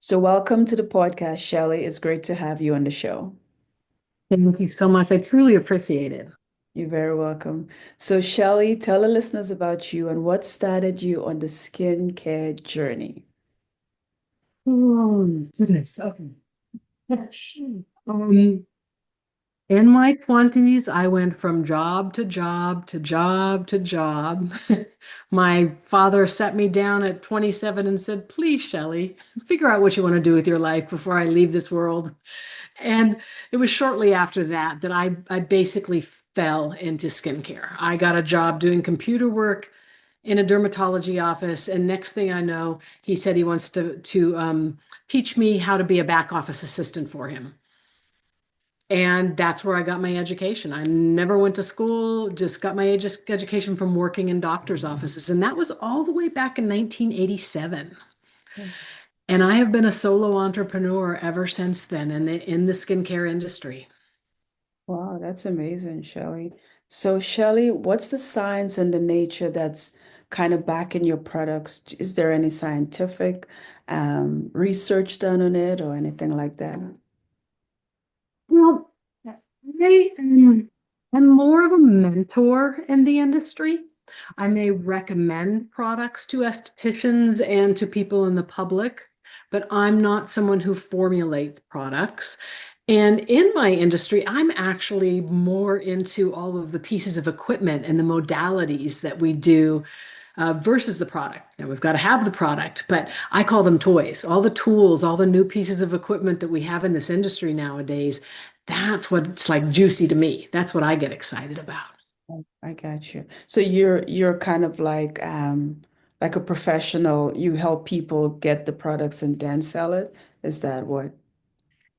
So, welcome to the podcast, Shelley. It's great to have you on the show. Thank you so much. I truly appreciate it. You're very welcome. So, Shelley, tell the listeners about you and what started you on the skincare journey. Oh, goodness. Okay. Um, in my 20s, I went from job to job to job to job. My father sat me down at 27 and said, "Please, Shelley, figure out what you want to do with your life before I leave this world." And it was shortly after that that I basically fell into skincare. I got a job doing computer work in a dermatology office, and next thing I know, he said he wants to teach me how to be a back office assistant for him. And that's where I got my education. I never went to school, just got my education from working in doctor's offices. And that was all the way back in 1987. And I have been a solo entrepreneur ever since then in the skincare industry. Wow, that's amazing, Shelley. So, Shelley, what's the science and the nature that's kind of backing your products? Is there any scientific research done on it or anything like that? Well, I'm more of a mentor in the industry. I may recommend products to estheticians and to people in the public, but I'm not someone who formulates products. And in my industry, I'm actually more into all of the pieces of equipment and the modalities that we do versus the product. Now, we've got to have the product, but I call them toys. All the tools, all the new pieces of equipment that we have in this industry nowadays, that's what's like juicy to me. That's what I get excited about. I got you. So you're kind of like a professional. You help people get the products and then sell it. Is that what?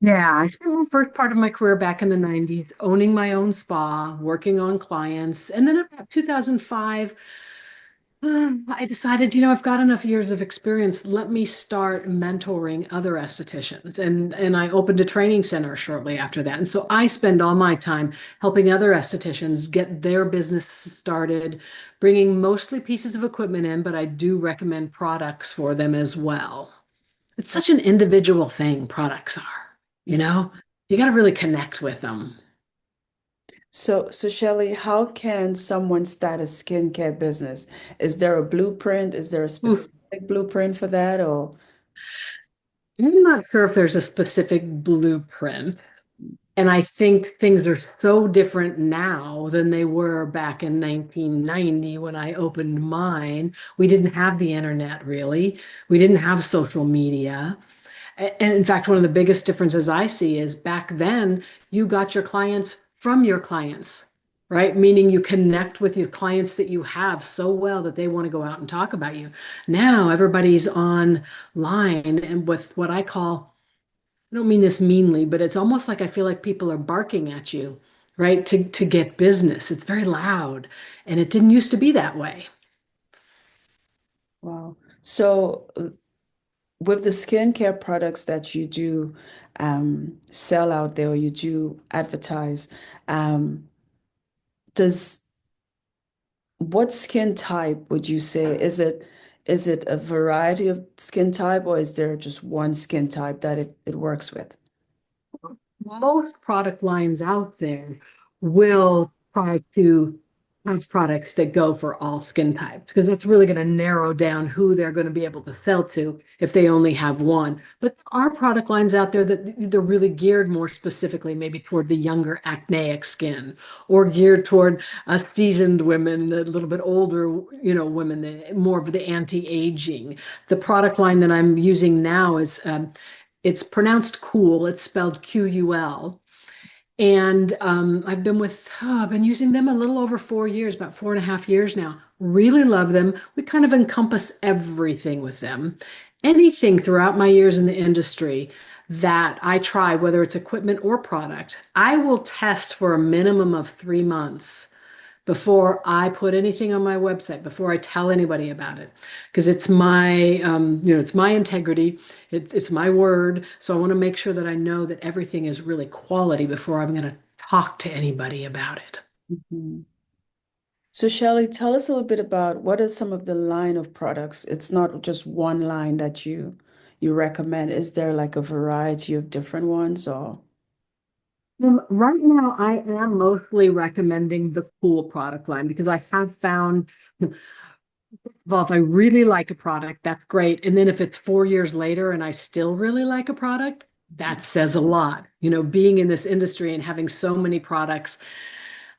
Yeah, I spent the first part of my career back in the 90s owning my own spa, working on clients. And then about 2005, I decided, I've got enough years of experience. Let me start mentoring other estheticians. And I opened a training center shortly after that. And so I spend all my time helping other estheticians get their business started, bringing mostly pieces of equipment in, but I do recommend products for them as well. It's such an individual thing, products are, you know? You got to really connect with them. So Shelley, how can someone start a skincare business? Is there a blueprint? Is there a Ooh, specific blueprint for that? Or I'm not sure if there's a specific blueprint. And I think things are so different now than they were back in 1990 when I opened mine. We didn't have the internet really. We didn't have social media. And in fact, one of the biggest differences I see is back then you got your clients from your clients, right? Meaning you connect with your clients that you have so well that they want to go out and talk about you. Now everybody's online and with what I call, I don't mean this meanly, but it's almost like I feel like people are barking at you, right? To get business. It's very loud, and it didn't used to be that way. wow. So with the skincare products that you do sell out there or you do advertise, um, does what skin type would you say? Is it a variety of skin type or is there just one skin type that it works with? Most product lines out there will try to have products that go for all skin types because that's really going to narrow down who they're going to be able to sell to if they only have one. But there are product lines out there that they're really geared more specifically, maybe toward the younger acneic skin or geared toward seasoned women, a little bit older, women, more of the anti-aging. The product line that I'm using now is it's pronounced cool. It's spelled QUL. And I've been using them a little over 4 years, about 4.5 years now. Really love them. We kind of encompass everything with them. Anything throughout my years in the industry that I try, whether it's equipment or product, I will test for a minimum of 3 months before I put anything on my website, before I tell anybody about it, because it's my integrity, it's my word. So I want to make sure that I know that everything is really quality before I'm going to talk to anybody about it. Mhm. So Shelley, tell us a little bit about what are some of the line of products. It's not just one line that you you recommend? Is there like a variety of different ones or? Right now, I am mostly recommending the cool product line because I have found, well, if I really like a product, that's great. And then if it's 4 years later and I still really like a product, that says a lot. Being in this industry and having so many products.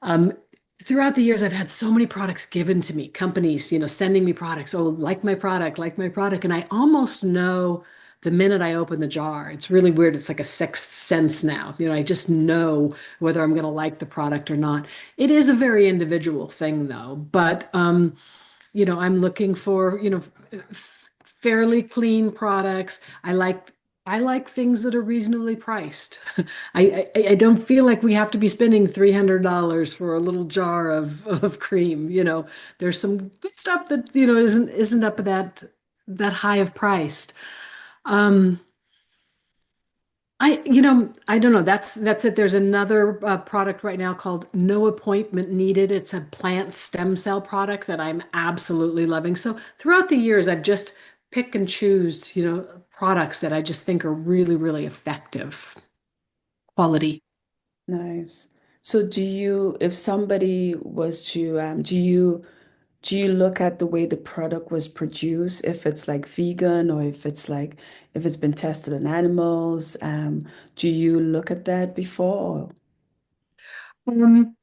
Um, Throughout the years, I've had so many products given to me, companies, sending me products. Oh, like my product, like my product. And I almost know the minute I open the jar. It's really weird. It's like a sixth sense now. I just know whether I'm going to like the product or not. It is a very individual thing, though. But I'm looking for, fairly clean products. I like things that are reasonably priced. I don't feel like we have to be spending $300 for a little jar of cream. There's some good stuff that, isn't up at that high of priced. Um, I don't know. That's it. There's another product right now called No Appointment Needed. It's a plant stem cell product that I'm absolutely loving. So throughout the years, I've just pick and choose, products that I just think are really, really effective quality. Nice. So if somebody was to, do you look at the way the product was produced, if it's like vegan or if it's been tested on animals? Do you look at that before? Um,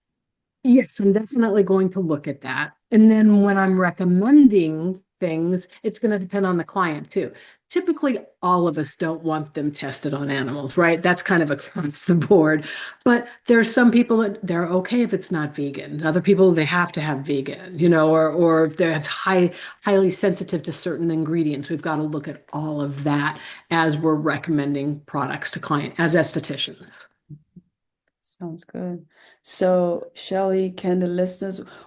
Yes, I'm definitely going to look at that. And then when I'm recommending things, it's going to depend on the client too. Typically, all of us don't want them tested on animals, right? That's kind of across the board. But there are some people that they're okay if it's not vegan. Other people, they have to have vegan, or if they're highly sensitive to certain ingredients. We've got to look at all of that as we're recommending products to client as estheticians. Sounds good. So, Shelley,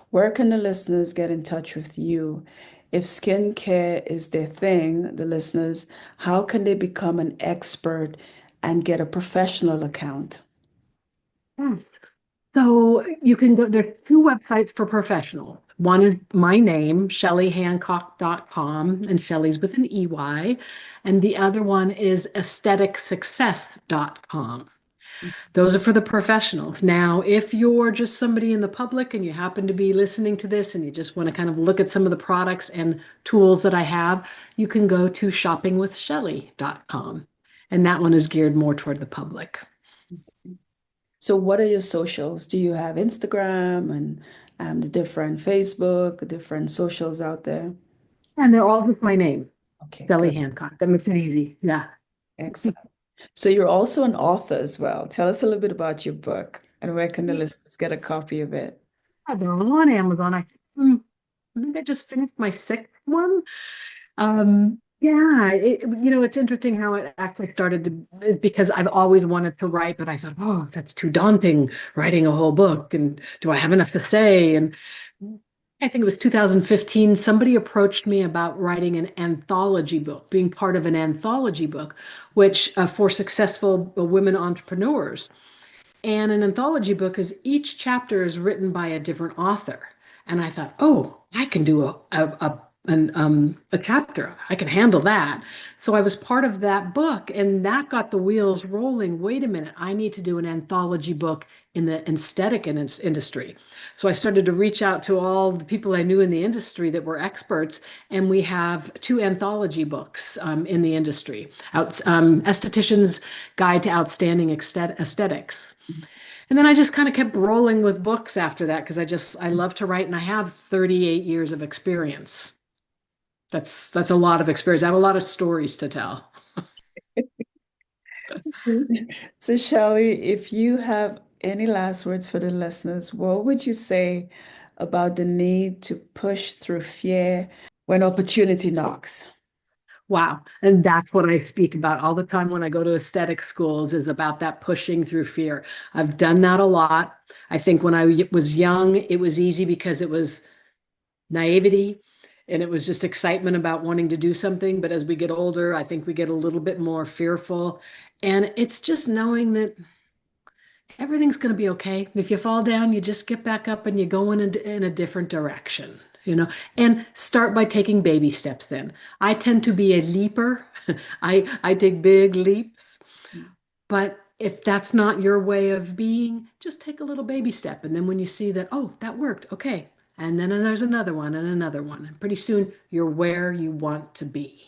where can the listeners get in touch with you? If skincare is their thing, the listeners, how can they become an expert and get a professional account? Yes. So you can go, there are two websites for professionals. One is my name, shelleyhancock.com, and Shelley's with an EY. And the other one is aestheticsuccess.com. Those are for the professionals. Now, if you're just somebody in the public and you happen to be listening to this and you just want to kind of look at some of the products and tools that I have, you can go to shoppingwithshelley.com. And that one is geared more toward the public. So, what are your socials? Do you have Instagram and the different Facebook, different socials out there? And they're all just my name, Okay, Shelley good. Hancock. That makes it easy. Yeah. Excellent. So, you're also an author as well. Tell us a little bit about your book and where can the listeners get a copy of it? They're all on Amazon. I think I just finished my sixth one. Yeah, it's interesting how it actually started because I've always wanted to write, but I thought, oh, that's too daunting, writing a whole book. And do I have enough to say? And I think it was 2015, somebody approached me about writing an anthology book, being part of an anthology book, which for successful women entrepreneurs. And an anthology book is each chapter is written by a different author. And I thought, oh, I can do a chapter. I can handle that. So I was part of that book, and that got the wheels rolling. Wait a minute, I need to do an anthology book in the aesthetic industry. So I started to reach out to all the people I knew in the industry that were experts, and we have two anthology books in the industry. Esthetician's Guide to Outstanding Aesthetics. And then I just kind of kept rolling with books after that because I love to write and I have 38 years of experience. That's a lot of experience. I have a lot of stories to tell. So, Shelley, if you have any last words for the listeners, what would you say about the need to push through fear when opportunity knocks? Wow. And that's what I speak about all the time when I go to aesthetic schools is about that pushing through fear. I've done that a lot. I think when I was young, it was easy because it was naivety and it was just excitement about wanting to do something. But as we get older, I think we get a little bit more fearful. And it's just knowing that everything's going to be okay. If you fall down, you just get back up and you go in a different direction. and start by taking baby steps in. I tend to be a leaper. I take big leaps, but if that's not your way of being, just take a little baby step. And then when you see that, oh, that worked, okay. And then there's another one and another one. And pretty soon you're where you want to be.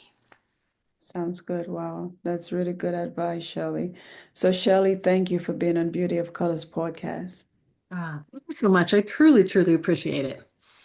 Sounds good. Wow. That's really good advice, Shelley. So, Shelley, thank you for being on Beauty of Colors podcast. Thank you so much. I truly, truly appreciate it.